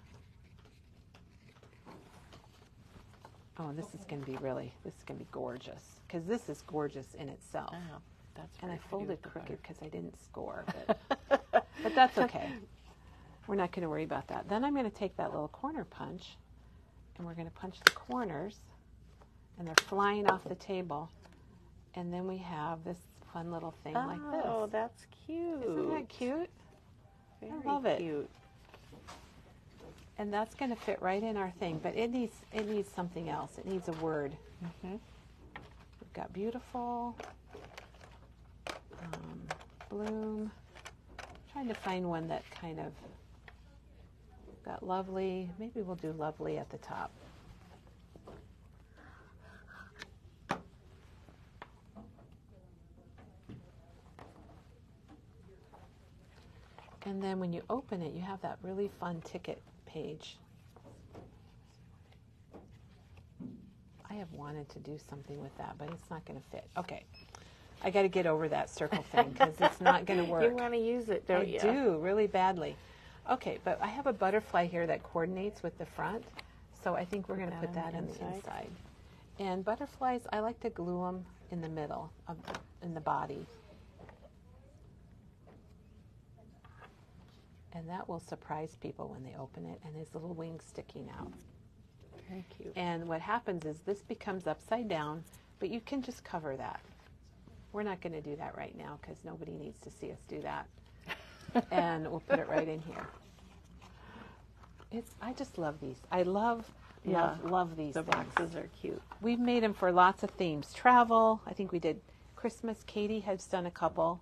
Oh, and this is going to be gorgeous. Because this is gorgeous in itself. Oh, that's and I folded crooked because I didn't score. But that's okay. We're not going to worry about that. Then I'm going to take that little corner punch. And we're going to punch the corners. And they're flying off the table. And then we have this fun little thing like this. Oh, that's cute. Isn't that cute? Very I love it. Cute. And that's going to fit right in our thing, but it needs something else. It needs a word. Mm-hmm. We've got beautiful, bloom. I'm trying to find one that kind of got lovely. Maybe we'll do lovely at the top. And then when you open it, you have that really fun ticket page. I have wanted to do something with that, but it's not going to fit. Okay. I got to get over that circle thing because it's not going to work. You want to use it, don't you? I do, really badly. Okay, but I have a butterfly here that coordinates with the front, so I think we're going to put that on the inside. And butterflies, I like to glue them in the middle, in the body. And that will surprise people when they open it, and his little wings sticking out. Very cute. And what happens is this becomes upside down, but you can just cover that. We're not going to do that right now because nobody needs to see us do that. And we'll put it right in here. I just love these. I love these The things. boxes are cute. We've made them for lots of themes. Travel, I think we did Christmas. Katie has done a couple.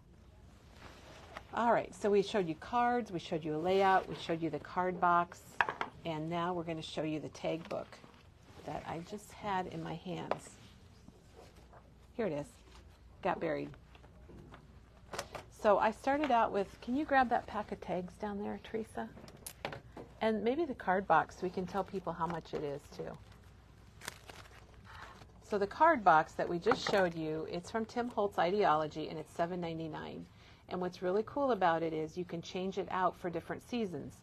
All right, so we showed you cards, we showed you a layout, we showed you the card box, and now we're going to show you the tag book that I just had in my hands. Here it is. Got buried. So I started out with, can you grab that pack of tags down there, Teresa? And maybe the card box, we can tell people how much it is too. So the card box that we just showed you, it's from Tim Holtz Ideology, and it's $7.99. And what's really cool about it is you can change it out for different seasons.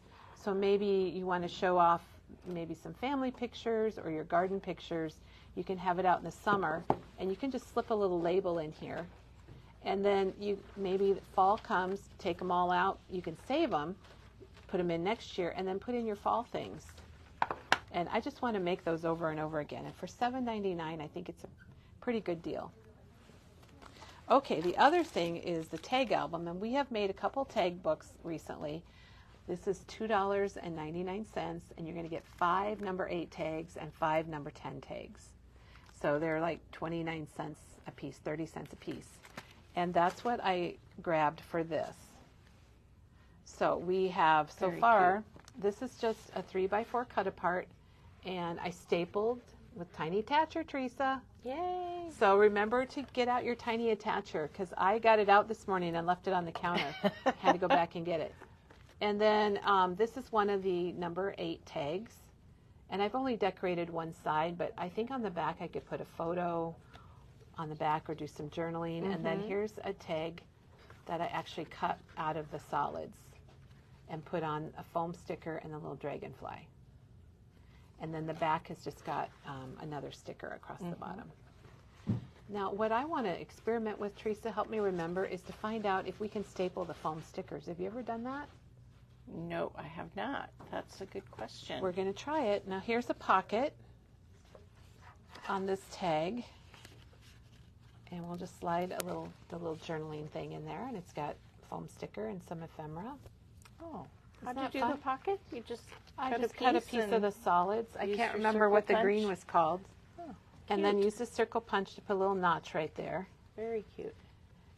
So maybe you want to show off maybe some family pictures or your garden pictures. You can have it out in the summer, and you can just slip a little label in here. And then maybe fall comes, take them all out. You can save them, put them in next year, and then put in your fall things. And I just want to make those over and over again. And for $7.99, I think it's a pretty good deal. Okay, the other thing is the tag album, and we have made a couple tag books recently. This is $2.99, and you're going to get 5 number 8 tags and 5 number 10 tags. So they're like 29 cents a piece, 30 cents a piece. And that's what I grabbed for this. So we have, so far, this is just a 3x4 cut apart, and I stapled with tiny attacher, Teresa. Yay! So remember to get out your tiny attacher, because I got it out this morning and left it on the counter. Had to go back and get it. And then this is one of the number 8 tags. And I've only decorated one side, but I think on the back I could put a photo on the back or do some journaling. Mm-hmm. And then here's a tag that I actually cut out of the solids and put on a foam sticker and a little dragonfly. And then the back has just got another sticker across the bottom. Now, what I want to experiment with, Teresa, help me remember, is to find out if we can staple the foam stickers. Have you ever done that? No, I have not. That's a good question. We're going to try it. Now, here's a pocket on this tag. And we'll just slide the little journaling thing in there. And it's got foam sticker and some ephemera. Oh. How do you do the pocket? You just cut a piece of the solids. I can't remember what the green was called. Oh, and then use the circle punch to put a little notch right there. Very cute.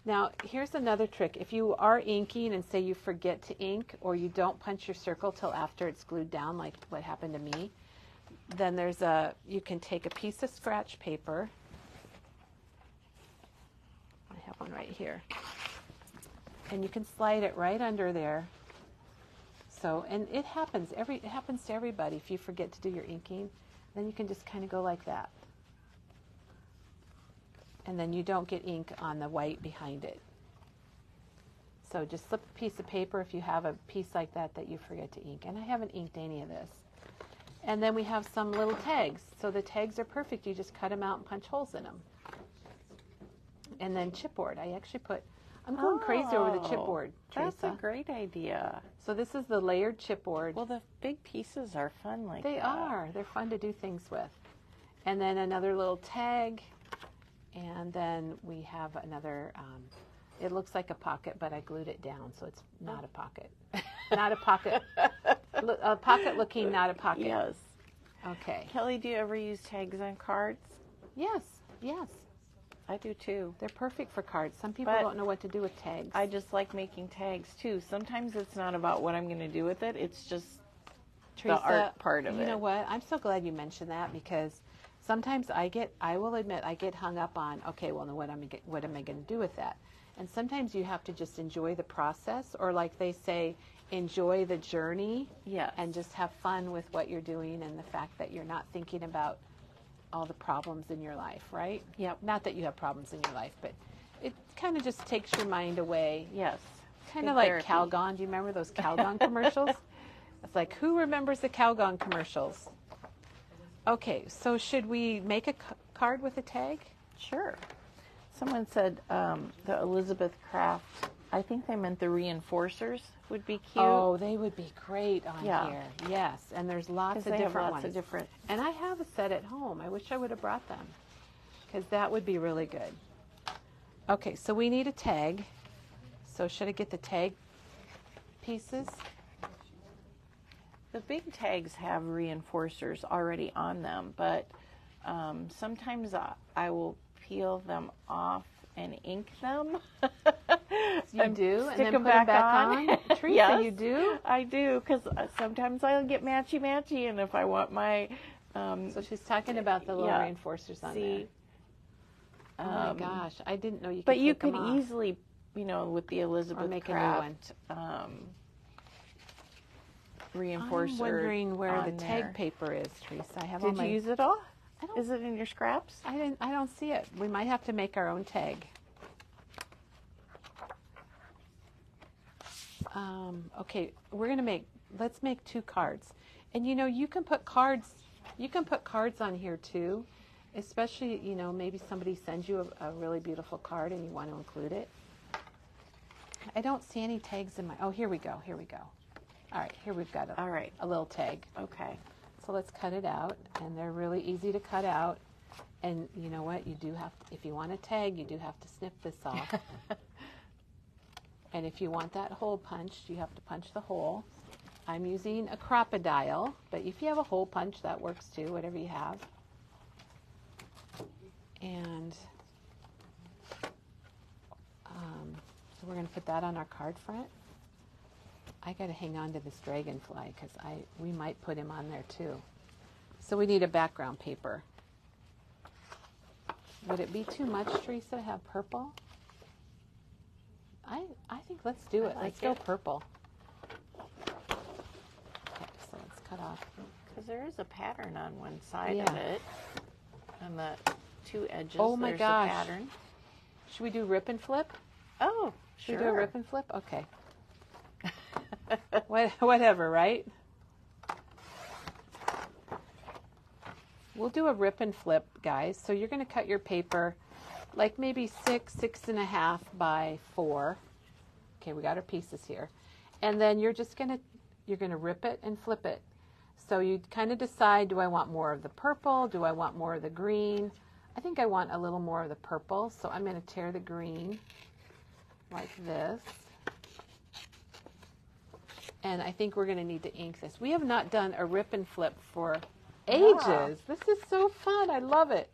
Now, here's another trick. If you are inking and say you forget to ink or you don't punch your circle till after it's glued down, like what happened to me, then you can take a piece of scratch paper. I have one right here. And you can slide it right under there. So, and it happens to everybody. If you forget to do your inking, then you can just kind of go like that. And then you don't get ink on the white behind it. So just slip a piece of paper if you have a piece like that you forget to ink. And I haven't inked any of this. And then we have some little tags. So the tags are perfect. You just cut them out and punch holes in them. And then chipboard. I'm going crazy over the chipboard, Teresa. That's a great idea. So this is the layered chipboard. Well, the big pieces are fun like that. They are. They're fun to do things with. And then another little tag. And then we have another, it looks like a pocket, but I glued it down, so it's not a pocket. Not a pocket. A pocket looking, not a pocket. Yes. Okay. Kelly, do you ever use tags on cards? Yes. I do too. They're perfect for cards. Some people don't know what to do with tags. I just like making tags too. Sometimes it's not about what I'm going to do with it. It's just Teresa, the art part of it. You know what? I'm so glad you mentioned that, because sometimes I will admit, I get hung up on, okay, well, what am I going to do with that? And sometimes you have to just enjoy the process, or like they say, enjoy the journey. Yes. And just have fun with what you're doing and the fact that you're not thinking about all the problems in your life, right? Yep. Not that you have problems in your life, but it kind of just takes your mind away. Yes. Kind of like Calgon. Do you remember those Calgon commercials? It's like, who remembers the Calgon commercials? Okay, so should we make a card with a tag? Sure. Someone said the Elizabeth Craft, I think they meant the reinforcers would be cute. Oh, they would be great on here. Yes, and there's lots of different ones. And I have a set at home. I wish I would have brought them because that would be really good. Okay, so we need a tag. So should I get the tag pieces? The big tags have reinforcers already on them, but sometimes I will peel them off and ink them. You do? Stick And then them put them back on? Teresa, yes, you do? I do, because sometimes I'll get matchy-matchy, and if I want my... so she's talking about the little reinforcers on there. Oh my gosh, I didn't know you could But you take them could off. easily, with the Elizabeth make Craft a new one. Reinforcer. I'm wondering where the on tag there. paper is, Teresa. I have all Did my... you use it all? I don't- Is it in your scraps? I don't see it. We might have to make our own tag. Okay, let's make 2 cards. And you can put cards on here too, especially, maybe somebody sends you a really beautiful card and you want to include it. I don't see any tags in my, oh, here we go. All right, here we've got a little tag. Okay. So let's cut it out, and they're really easy to cut out. And you know what? You do have, if you want a tag, you do have to snip this off. And if you want that hole punched, you have to punch the hole. I'm using a crocodile, but if you have a hole punch, that works too, whatever you have. And so we're going to put that on our card front. I got to hang on to this dragonfly because we might put him on there too. So we need a background paper. Would it be too much, Teresa, to have purple? I think let's do it. Let's go purple. Okay, so let's cut off. Because there is a pattern on one side of it. On the 2 edges, oh my there's gosh. a pattern. Should we do rip and flip? Oh, Should we do a rip and flip? Okay. Whatever, right? We'll do a rip and flip, guys. So you're going to cut your paper like maybe 6.5 by 4. Okay, we got our pieces here. And then you're going to rip it and flip it. So you kind of decide, do I want more of the purple? Do I want more of the green? I think I want a little more of the purple. So I'm going to tear the green like this. And I think we're going to need to ink this. We have not done a rip and flip for ages. Yeah. This is so fun. I love it.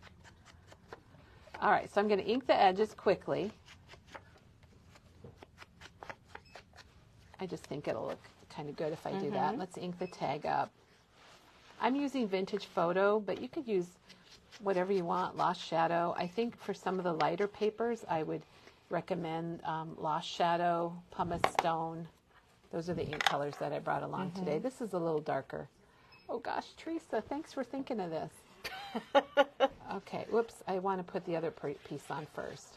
All right, so I'm going to ink the edges quickly. I just think it'll look kind of good if I do that. Let's ink the tag up. I'm using Vintage Photo, but you could use whatever you want, Lost Shadow. I think for some of the lighter papers, I would recommend Lost Shadow, Pumice Stone. Those are the ink colors that I brought along today. This is a little darker. Oh gosh, Teresa, thanks for thinking of this. Okay, whoops, I want to put the other piece on first.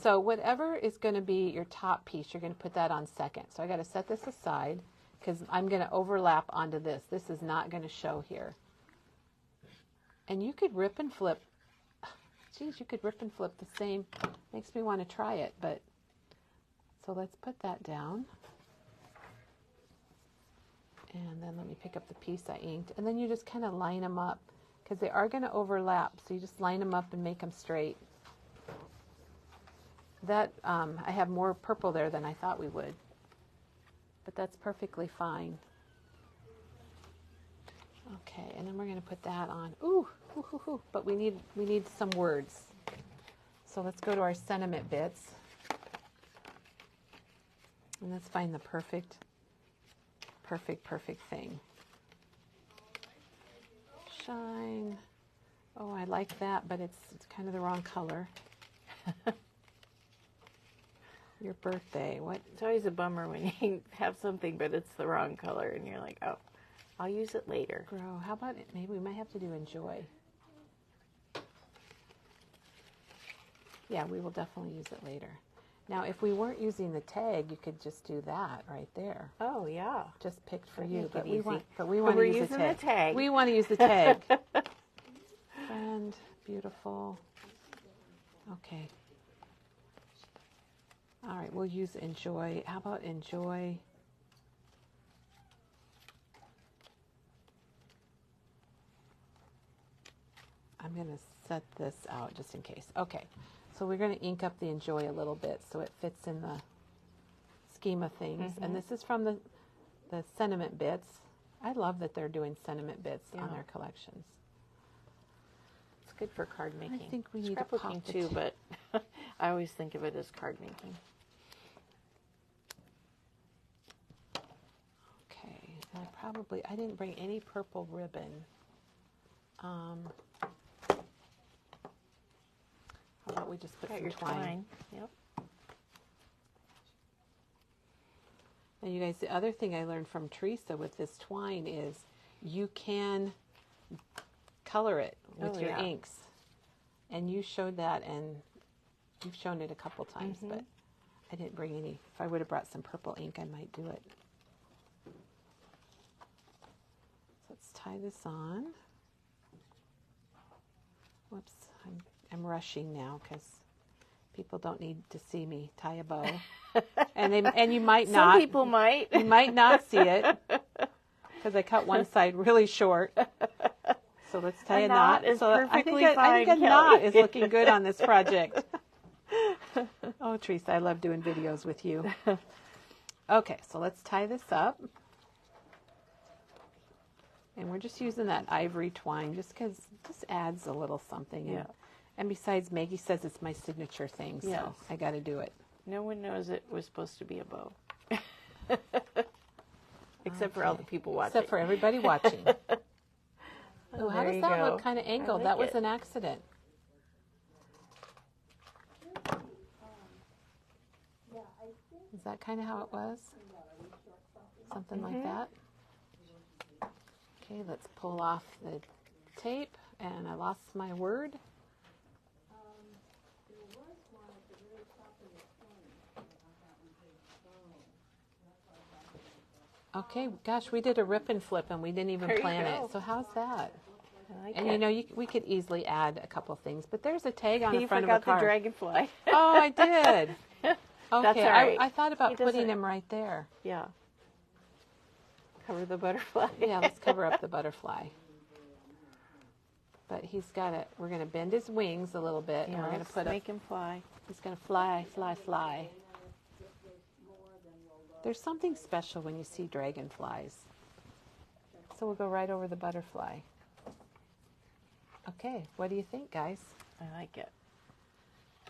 So whatever is going to be your top piece, you're going to put that on second. So I got to set this aside because I'm going to overlap onto this. This is not going to show here. And you could rip and flip. Geez, you could rip and flip the same. Makes me want to try it, but so let's put that down. And then let me pick up the piece I inked. And then you just kind of line them up because they are going to overlap. So you just line them up and make them straight. That I have more purple there than I thought we would. But that's perfectly fine. Okay, and then we're going to put that on. Ooh, ooh, ooh, ooh. But we need some words. So let's go to our sentiment bits. And let's find the perfect thing. Shine. Oh, I like that, but it's kind of the wrong color. Your birthday. What? It's always a bummer when you have something, but it's the wrong color, and you're like, oh, I'll use it later. Grow. How about it? Maybe we might have to do enjoy. Yeah, we will definitely use it later. Now, if we weren't using the tag, you could just do that right there. Oh, yeah. Just picked for you, but we want to we're use using the tag. We want to use the tag. Friend, beautiful. Okay. All right, we'll use enjoy. How about enjoy? I'm going to set this out just in case. Okay, so we're going to ink up the enjoy a little bit so it fits in the scheme of things. And this is from the sentiment bits. I love that they're doing sentiment bits on their collections. It's good for card making. I think we need to pop the too, but I always think of it as card making. Okay, and I didn't bring any purple ribbon. How about we just put some twine? Yep. Now, you guys, the other thing I learned from Teresa with this twine is you can color it with your inks. And you showed that, and you've shown it a couple times, but I didn't bring any. If I would have brought some purple ink, I might do it. So let's tie this on. Whoops, I'm rushing now because people don't need to see me tie a bow. And you might not. Some people might. You might not see it because I cut one side really short. So let's tie a knot. I think a knot is looking good on this project. Oh, Teresa, I love doing videos with you. Okay, so let's tie this up. And we're just using that ivory twine just because it just adds a little something. Yeah. And besides, Maggie says it's my signature thing, so I got to do it. No one knows it was supposed to be a bow. Except for all the people watching. Except for everybody watching. Oh, how does that look kind of angled? That was an accident. Is that kind of how it was? Something like that? Okay, let's pull off the tape, and I lost my word. Okay, gosh, we did a rip and flip, and we didn't even plan it. So how's that? And you know, we could easily add a couple things, but there's a tag on the front of a card. You forgot the dragonfly. Oh, I did. Okay, That's all right. I thought about putting him right there. Yeah. Cover the butterfly. Yeah, let's cover up the butterfly. But he's got it. We're going to bend his wings a little bit, and we're going to make him fly. He's going to fly, fly, fly. There's something special when you see dragonflies. So we'll go right over the butterfly. Okay, what do you think, guys? I like it.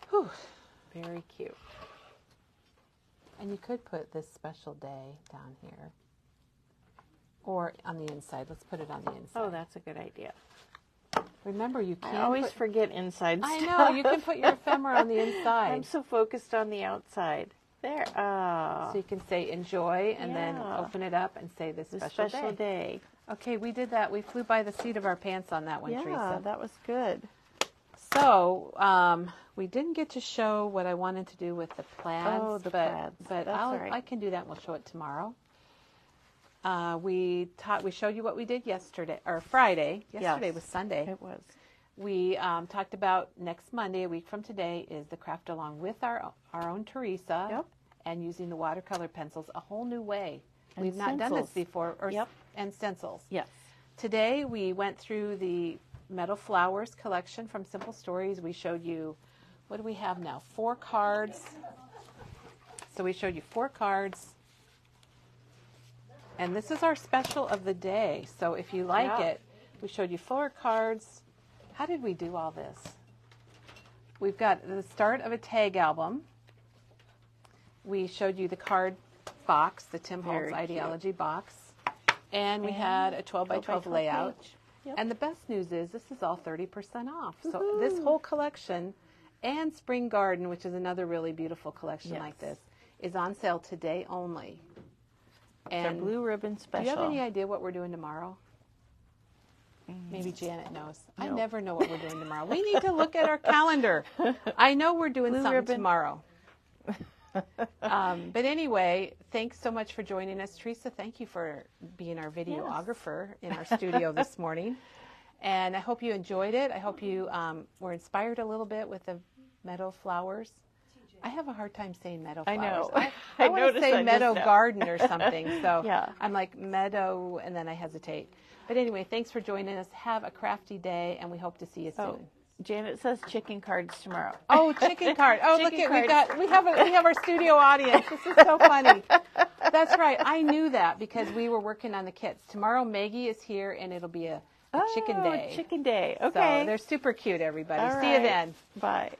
Whew. Very cute. And you could put this special day down here. Or on the inside. Let's put it on the inside. Oh, that's a good idea. Remember, you can I always forget inside stuff. I know, you can put your ephemera on the inside. I'm so focused on the outside. There. So you can say enjoy and then open it up and say this special day. Okay, we did that. We flew by the seat of our pants on that one, Teresa. Yeah, that was good. So we didn't get to show what I wanted to do with the plaids. Oh, the plaids. But I can do that and we'll show it tomorrow. We showed you what we did yesterday, or Friday. Yesterday was Sunday. It was. We talked about next Monday, a week from today, is the craft along with our own Teresa and using the watercolor pencils a whole new way. And We've not done this before. And stencils. Yes. Today we went through the Meadow Flowers collection from Simple Stories. We showed you, what do we have now? 4 cards. So we showed you 4 cards. And this is our special of the day. So if you like it, we showed you 4 cards. How did we do all this? We've got the start of a tag album. We showed you the card box, the Tim Holtz Ideology box. And we had a 12 by 12 layout. Yep. And the best news is this is all 30% off. So this whole collection and Spring Garden, which is another really beautiful collection Yes. like this, is on sale today only. And And blue ribbon special. do you have any idea what we're doing tomorrow? Maybe Janet knows. I Nope. never know what we're doing tomorrow. We need to look at our calendar. I know we're doing Blue something ribbon. tomorrow. But anyway, thanks so much for joining us. Teresa, thank you for being our videographer in our studio this morning. And I hope you enjoyed it. I hope you were inspired a little bit with the meadow flowers. I have a hard time saying meadow I flowers. know. I I want to noticed say that meadow just now. garden or something. So Yeah. I'm like meadow, and then I hesitate. But anyway, thanks for joining us. Have a crafty day, and we hope to see you soon. Oh, Janet says chicken cards tomorrow. Oh, chicken card. Oh, look Chicken at we have our studio audience. This is so funny. That's right. I knew that because we were working on the kits. Tomorrow Maggie is here and it'll be a chicken day. Chicken day. Okay. So they're super cute, everybody. All See you right. then. Bye.